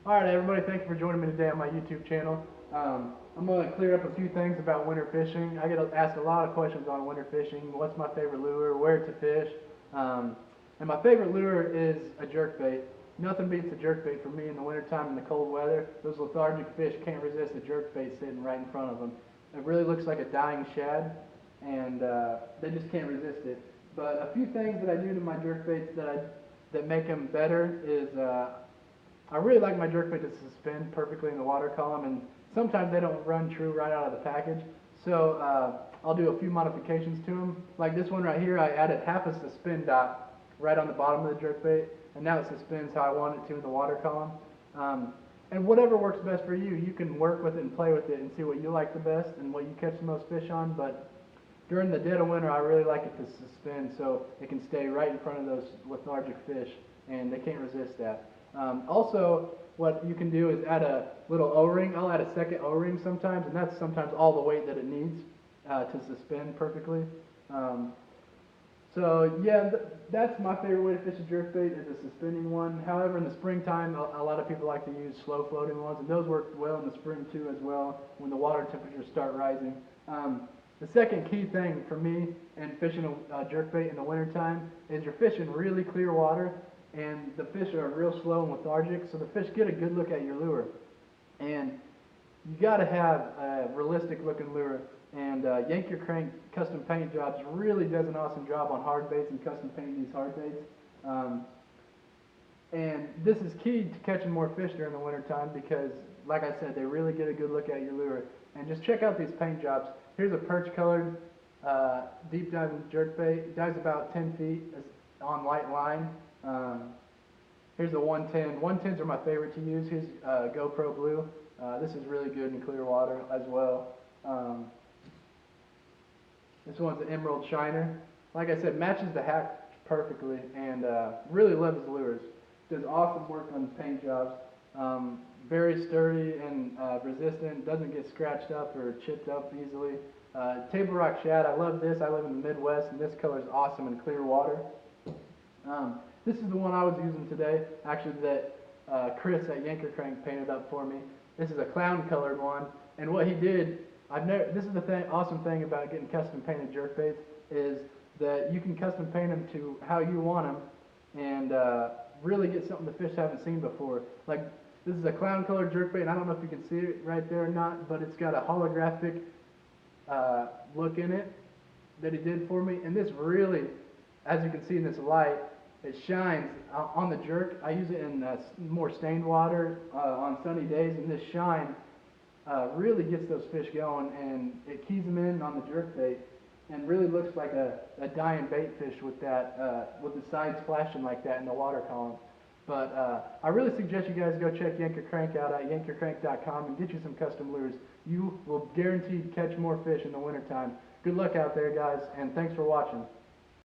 Alright everybody, thank you for joining me today on my YouTube channel. I'm going to clear up a few things about winter fishing. I get asked a lot of questions on winter fishing. What's my favorite lure, where to fish, and my favorite lure is a jerkbait. Nothing beats a jerkbait for me in the wintertime in the cold weather. Those lethargic fish can't resist a jerkbait sitting right in front of them. It really looks like a dying shad, and they just can't resist it. But a few things that I do to my jerkbaits that make them better is I really like my jerkbait to suspend perfectly in the water column, and sometimes they don't run true right out of the package. So I'll do a few modifications to them. Like this one right here, I added half a suspend dot right on the bottom of the jerkbait, and now it suspends how I want it to in the water column. And whatever works best for you, you can work with it and play with it and see what you like the best and what you catch the most fish on. But during the dead of winter, I really like it to suspend so it can stay right in front of those lethargic fish, and they can't resist that. Also, what you can do is add a little O-ring. I'll add a second O-ring sometimes, and that's sometimes all the weight that it needs to suspend perfectly. So yeah, that's my favorite way to fish a jerkbait, is a suspending one. However, in the springtime, a lot of people like to use slow floating ones, and those work well in the spring too as well, when the water temperatures start rising. The second key thing for me in fishing a jerkbait in the wintertime is you're fishing really clear water, and the fish are real slow and lethargic, so the fish get a good look at your lure. And you got to have a realistic looking lure, and Yank Your Crank Custom Paint Jobs really does an awesome job on hard baits and custom painting these hard baits. And this is key to catching more fish during the wintertime because, like I said, they really get a good look at your lure. And just check out these paint jobs. Here's a perch colored deep diving jerkbait. It dives about 10 feet on light line. Here's the 110. 110s are my favorite to use. Here's GoPro Blue. This is really good in clear water as well. This one's an Emerald Shiner. Like I said, matches the hack perfectly, and really loves the lures. Does awesome work on paint jobs. Very sturdy and resistant. Doesn't get scratched up or chipped up easily. Table Rock Shad. I love this. I live in the Midwest, and this color is awesome in clear water. This is the one I was using today, actually, that Chris at Yank Your Crank painted up for me. This is a clown colored one, and what he did, this is the awesome thing about getting custom painted jerkbaits, is that you can custom paint them to how you want them, and really get something the fish haven't seen before. Like, this is a clown colored jerkbait, and I don't know if you can see it right there or not, but it's got a holographic look in it that he did for me, and this really, as you can see in this light, it shines on the jerk. I use it in more stained water on sunny days, and this shine really gets those fish going, and it keys them in on the jerkbait, and really looks like a dying bait fish with that with the sides flashing like that in the water column. But I really suggest you guys go check Yank Your Crank out at yankyourcrank.com and get you some custom lures. You will guaranteed catch more fish in the wintertime. Good luck out there, guys, and thanks for watching.